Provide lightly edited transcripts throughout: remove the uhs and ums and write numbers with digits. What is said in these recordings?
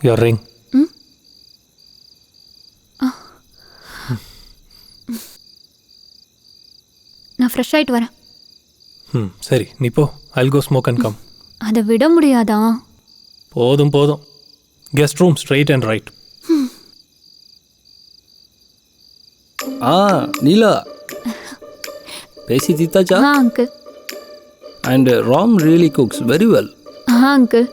Your ring. நான் fresh ஆகிட்டு வரேன். சரி நீ போ. I'll go smoke and come. அதை விட முடியாதா? போதும் போதும். Guest room straight and right. Neela பேசி தீத்தாச்சா? Uncle. And Ram really cooks very well. Uncle,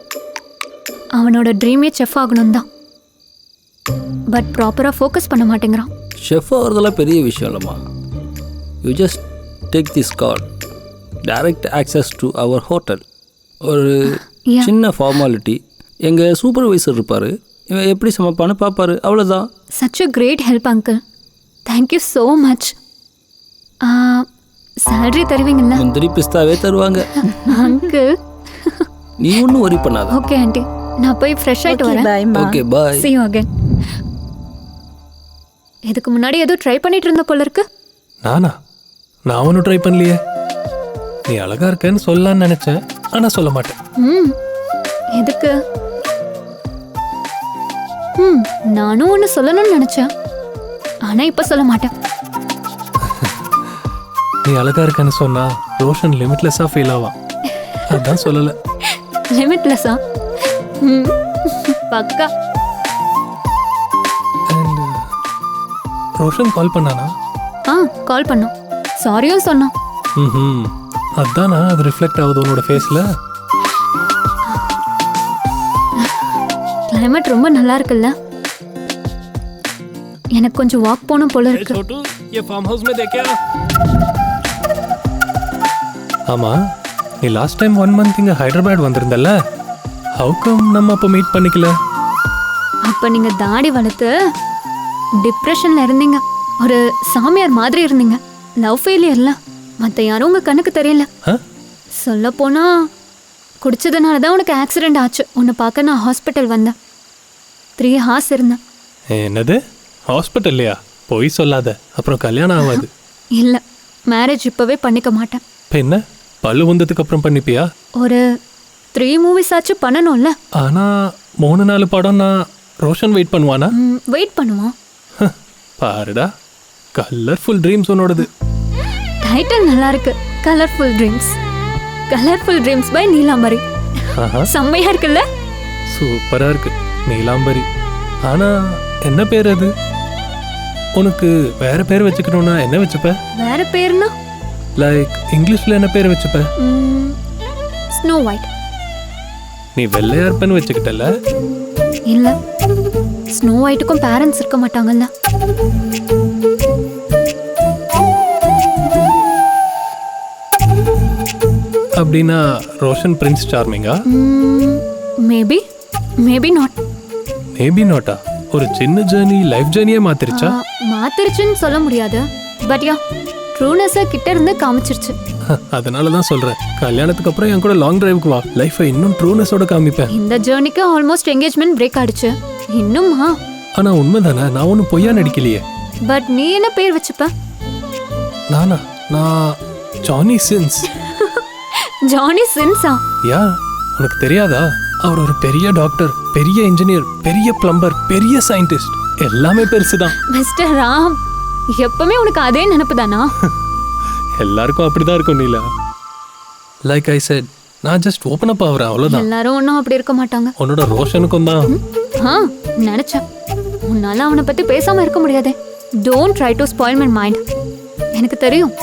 அவனோட ட்ரீமே செஃப் ஆகணும் தான், பட் ப்ராப்பராக ஃபோக்கஸ் பண்ண மாட்டேங்கிறான். ஷெஃப் ஆகிறதெல்லாம் பெரிய விஷயம் இல்லைம்மா. You just take this card, direct access to our hotel. ஒரு சின்ன ஃபார்மாலிட்டி. எங்கள் சூப்பர்வைசர் இருப்பார், இவன் எப்படி சமைப்பான்னு பார்ப்பாரு, அவ்வளோதான். Such a great help uncle. Thank you so much. Salary தருவீங்கல்ல? முந்திரி பிஸ்தாவே தருவாங்க அங்கிள். நீ ஒன்றும் ஒரி பண்ணாத. ஓகே ஆண்டி, நான் போய் ஃப்ரெஷ் ஆகிட்டு வரேன். Okay bye. see you again. இதுக்கு முன்னாடி ஏதோ ட்ரை பண்ணிட்டு இருந்த போல இருக்கு. நான் ஒன்றும் ட்ரை பண்ணலையே. நீ அழகா இருக்கேன்னு சொல்லலான்னு நினைச்சேன், ஆனால் சொல்ல மாட்டேன். எதுக்கு? நானும் ஒன்று சொல்லணும்னு நினைச்சேன், ஆனால் இப்போ சொல்ல மாட்டேன். நீ அழகா இருக்கேன்னு சொன்னா ரோஷன் லிமிட்லெஸ்ஸாக ஃபீல் ஆவான், அதான் சொல்லலை. லிமிட்லெஸ்ஸா? பக்கா. அண்ட் ரோஷன் கால் பண்ணானா? கால் பண்ணோம், சாரியும் சொன்னோம். அதானா அது ரிஃப்ளெக்ட் ஆகுது உன்னோட ஃபேஸில். கிளைமேட் ரொம்ப நல்லா இருக்குல்ல? எனக்கு கொஞ்சம் வாக் போகணும் போல இருக்கு. ஆமா, நீ லாஸ்ட் டைம் 1 month இங்கே ஹைதராபாத் வந்திருந்தல்ல, ஹவு கம் நம்ம அப்போ மீட் பண்ணிக்கல? அப்போ நீங்க தாடி வளர்த்து டிப்ரெஷன்ல இருந்தீங்க, ஒரு சாமியார் மாதிரி இருந்தீங்க. லவ் ஃபெயிலியர்ல மற்ற யாரும் உங்க கண்ணுக்கு தெரியல. சொல்ல போனா குடிச்சதுனால தான் உனக்கு ஆக்சிடென்ட் ஆச்சு. உன்னை பார்க்க நான் ஹாஸ்பிட்டல் வந்தேன். 3 hours இருந்தேன். என்னது ஹாஸ்பிட்டல்லையா? போய் சொல்லாத, அப்புறம் கல்யாணம் ஆகாது. இல்லை, மேரேஜ் இப்போவே பண்ணிக்க மாட்டேன். இப்போ என்ன, பல்லு வந்ததுக்கு அப்புறம் பண்ணிப்பியா? ஒரு 3 movies ஆச்சு பண்ணணும்ல. ஆனால் 3-4 படம் நான் ரோஷன் வெயிட் பண்ணுவானா? வெயிட் பண்ணுவான். பாருடா, கலர்ஃபுல் ட்ரீம்ஸ் உன்னோடது. டைட்டில் நல்லா இருக்கு, colourful dreams. Colourful dreams by Neelambari. செம்மையா இருக்குல்ல? சூப்பரா இருக்கு நீலாம்பரி. ஆனா என்ன பேர் அது? உனக்கு வேற பேர் வச்சுக்கணும்னா என்ன வச்சுப்ப? வேற பேர்னா லைக் இங்கிலீஷ்ல என்ன பேர் வச்சுப்ப? Snow white. நீ வெள்ளையா இருப்பேன்னு வச்சுக்கிட்டல? இல்ல, ஸ்னோ ஒயிட்டுக்கும் பேரண்ட்ஸ் இருக்க மாட்டாங்கல்ல. அப்படின்னா ரோஷன் பிரின்ஸ் சார்மிங்கா? Maybe, maybe not. மேபி நாட்டா? ஒரு சின்ன ஜர்னி லைஃப் ஜர்னியே மாத்திருச்சா? மாத்திருச்சுன்னு சொல்ல முடியாது, பட் யா ட்ரூனஸை கிட்ட இருந்து காமிச்சிருச்சு. அதனால தான் சொல்றேன், கல்யாணத்துக்கு அப்புறம் என் கூட லாங் டிரைவுக்கு வா, லைஃபை இன்னும் ட்ரூனஸோட காமிப்பேன். இந்த ஜர்னிக்கு ஆல்மோஸ்ட் என்கேஜ்மெண்ட் பிரேக் ஆயிடுச்சு. இன்னுமா? ஆனா உண்மைதானே, நான் ஒன்றும் பொய்யா நடிக்கலையே. பட் நீ என்ன பேர் வச்சுப்ப? நான் ஜானி சின்ஸ். ஜானி சின்ஸா? யா, உனக்கு தெரியாதா? அவர் ஒரு பெரிய டாக்டர், பெரிய இன்ஜினியர், பெரிய பிளம்பர், பெரிய சயின்டிஸ்ட், எல்லாமே பெருசுதான். மிஸ்டர் ராம், எப்பவுமே உனக்கு அதே நினைப்பு தானா? எல்லாருக்கும் அப்படிதான் இருக்கும் நீலா. லைக் ஐ செட், நான் ஜஸ்ட் ஓப்பன் அப் ஆகுறேன், அவ்வளவுதான். எல்லாரும் ஒன்றும் அப்படி இருக்க மாட்டாங்க. உன்னோட ரோஷனுக்கும் தான். நினைச்சேன், உன்னால அவனை பத்தி பேசாம இருக்க முடியாதே. Don't try to spoil my mind. எனக்கு தெரியும்,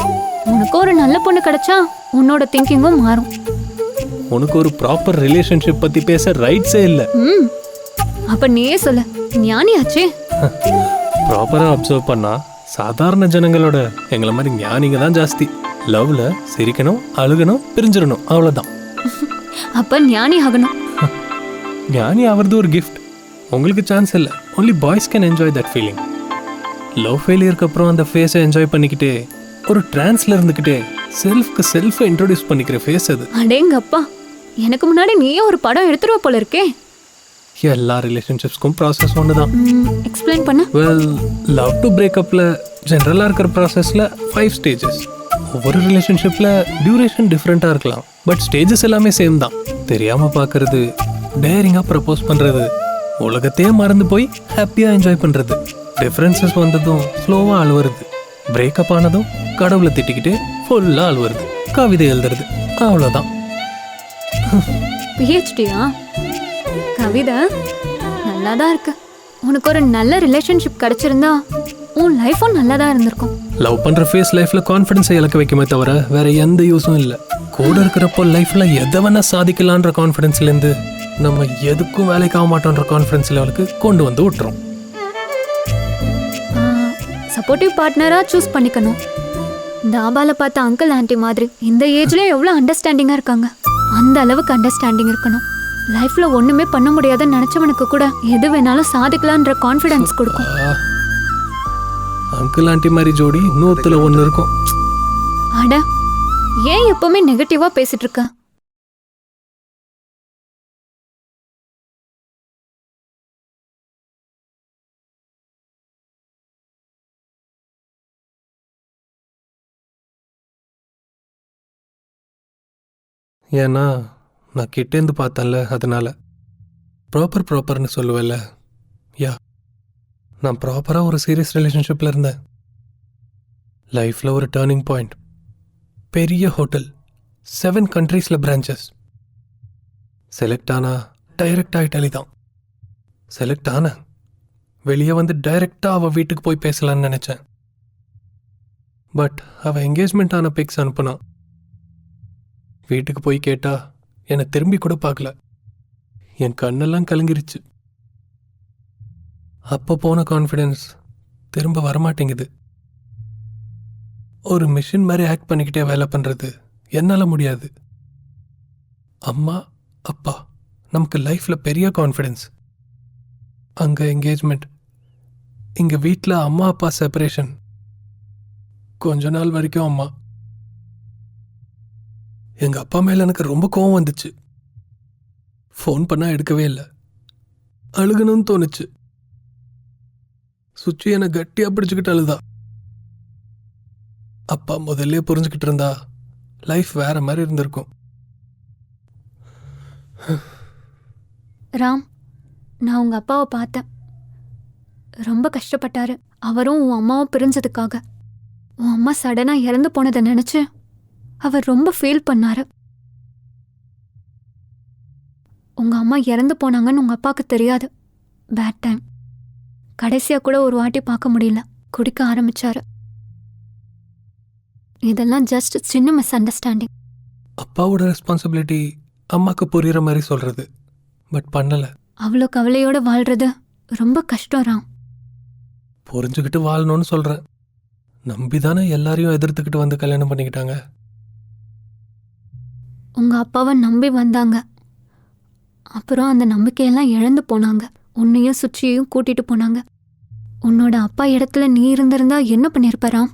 உனக்கு ஒரு நல்ல பொண்ணு கிடைச்சா உன்னோட திங்கிங்கும் மாறும். உனக்கு ஒரு ப்ராப்பர் ரிலேஷன்ஷிப் பத்தி பேச ரைட்ஸே இல்ல. அப்ப நீயே சொல்ல, ஞானியாச்சே. ப்ராப்பரா அப்சர்வ் பண்ணா சாதாரண ஜனங்களோட எங்களை மாதிரி ஞானிங்க தான் ஜாஸ்தி. லவ்ல சிரிக்கணும், அழுகணும், பிரிஞ்சிடணும், அவ்வளவுதான். அப்ப ஞானி ஆகணும். ஞானி ஆகிறது ஒரு கிஃப்ட். உங்களுக்கு சான்ஸ் இல்லை. Only boys can enjoy that feeling. Love ஃபெயிலியருக்கு அப்புறம் அந்த ஃபேஸை என்ஜாய் பண்ணிக்கிட்டே, ஒரு ட்ரான்ஸ்ல இருந்துக்கிட்டே செல்ஃப்க்கு செல்ஃபை இன்ட்ரோடியூஸ் பண்ணிக்கிற ஃபேஸ் அது. அடேங்கப்பா, எனக்கு முன்னாடி நீயே ஒரு படம் எடுத்துருவ போல இருக்கே. எல்லா ரிலேஷன்ஷிப்ஸ்க்கும் ப்ராசஸ் ஒன்று தான். எக்ஸ்பிளைன் பண்ண. வெல், லவ் டு பிரேக்கப்பில் ஜென்ரலாக இருக்கிற ப்ராசஸில் 5 stages. ஒவ்வொரு ரிலேஷன்ஷிப்பில் டியூரேஷன் டிஃப்ரெண்ட்டாக இருக்கலாம், பட் ஸ்டேஜஸ் எல்லாமே சேம் தான். தெரியாமல் பார்க்கறது, டேரிங்காக ப்ரப்போஸ் பண்ணுறது, உலகத்தையே மறந்து போய் ஹாப்பியாக என்ஜாய் பண்ணுறது. டிஃப்ரென்சஸ் வந்ததும் ஸ்லோவாக அழுவுறது. பிரேக்கப் ஆனதும் கடவுளை திட்டிக்கிட்டு ஃபுல்லாக அழுவுறது. கவிதை எழுதுறது. அவ்வளோதான். பிஹெச்டியா? கவிதை நல்லா தான் இருக்கு. உனக்கு ஒரு நல்ல ரிலேஷன்ஷிப் கிடைச்சிருந்தா உன் லைஃபும் நல்லா தான் இருந்திருக்கும். லவ் பண்ணுற ஃபேஸ் லைஃப்பில் கான்ஃபிடென்ஸை இழக்க வைக்குமே தவிர வேற எந்த யூஸும் இல்லை. கூட இருக்கிறப்போ லைஃப்பில் எதை வேணால் சாதிக்கலான்ற கான்ஃபிடென்ஸ்லேருந்து நம்ம எதுக்கும் வேலைக்கு ஆக மாட்டோன்ற கான்ஃபிடென்ஸ் லெவலுக்கு கொண்டு வந்து விட்டுரும். சப்போர்ட்டிவ் பார்ட்னராக சூஸ் பண்ணிக்கணும். தாபால பார்த்த அங்கிள் ஆண்டி மாதிரி இந்த ஏஜ்ல எவ்வளோ அண்டர்ஸ்டாண்டிங்காக இருக்காங்க. அந்த அளவுக்கு அண்டர்ஸ்டாண்டிங் இருக்கணும். லைஃப்ல ஒண்ணுமே பண்ண முடியாதுன்னு நினைச்சவனுக்கு கூட எது வேணாலும் சாதிக்கலான்ற கான்ஃபிடன்ஸ் கொடுக்கும். அங்கிள் ஆண்டி மாதிரி ஜோடி 100ல 1 இருக்கும். அட, ஏன் எப்பவுமே நெகட்டிவா பேசிட்டு இருக்க? ஏன்னா நான் கிட்டேருந்து பார்த்தேன்ல, அதனால ப்ராப்பர்னு சொல்லுவேல்ல. யா, நான் ப்ராப்பராக ஒரு சீரியஸ் ரிலேஷன்ஷிப்பில் இருந்தேன். லைஃப்பில் ஒரு டேர்னிங் பாயிண்ட். பெரிய ஹோட்டல், 7 கண்ட்ரீஸில் பிரான்ச்சஸ். செலக்ட் ஆனா டைரக்டாக இட்டாலி தான். செலக்ட் ஆனேன். வெளியே வந்து டைரெக்டாக அவள் வீட்டுக்கு போய் பேசலான்னு நினச்சேன். பட் அவள் என்கேஜ்மெண்ட் ஆன பிக்ஸ் அனுப்புனான். வீட்டுக்கு போய் கேட்டா என்னை திரும்பி கூட பார்க்கல. என் கண்ணெல்லாம் கலங்கிருச்சு. அப்போ போன கான்ஃபிடென்ஸ் திரும்ப வரமாட்டேங்குது. ஒரு மிஷின் மாதிரி ஆக்ட் பண்ணிக்கிட்டே வேலை பண்ணுறது என்னால் முடியாது. அம்மா அப்பா நமக்கு லைஃப்பில் பெரிய கான்ஃபிடென்ஸ். அங்கே என்கேஜ்மெண்ட், இங்கே வீட்டில் அம்மா அப்பா செப்பரேஷன். கொஞ்ச நாள் வரைக்கும் அம்மா. எங்கள் அப்பா மேலே எனக்கு ரொம்ப கோவம் வந்துச்சு. ஃபோன் பண்ணால் எடுக்கவே இல்லை. அழுகணும்னு தோணுச்சு. சுச்சி என்னை கட்டியாக பிடிச்சிக்கிட்டு அழுதா. அப்பா முதல்ல புரிஞ்சுக்கிட்டு இருந்தா லைஃப் வேற மாதிரி இருந்திருக்கும். ராம், நான் உங்க அப்பாவை பார்த்தேன். ரொம்ப கஷ்டப்பட்டாரு. அவரும் உன் அம்மாவும் பிரிஞ்சதுக்காக. உன் அம்மா சடனா இறந்து போனதை நினைச்சு அவர் ரொம்ப ஃபீல் பண்ணாரு. உங்க அம்மா இறந்து போனாங்கன்னு உங்க அப்பாவுக்கு தெரியாது. Bad time. கடைசியா கூட ஒரு வாட்டி பார்க்க முடியல. குடிக்க ஆரம்பிச்சாரு. இதெல்லாம் ஜஸ்ட் சின்ன மிஸ் அண்டர்ஸ்டாண்டிங். அப்பாவோட ரெஸ்பான்சிபிலிட்டி அம்மாக்கு புரியுற மாதிரி சொல்றது, பட் பண்ணல. அவ்வளோ கவலையோட வாழ்றது ரொம்ப கஷ்டம் ராம். புரிஞ்சுக்கிட்டு வாழணும்னு சொல்றேன். நம்பிதானே எல்லாரையும் எதிர்த்துக்கிட்டு வந்து கல்யாணம் பண்ணிக்கிட்டாங்க. உங்க அப்பாவை நம்பி வந்தாங்க. அப்புறம் அந்த நம்பிக்கையெல்லாம் இழந்து போனாங்க. உன்னையும் சுச்சியையும் கூட்டிட்டு போனாங்க. உன்னோட அப்பா இடத்துல நீ இருந்திருந்தா என்ன பண்ணிருப்ப ராம்?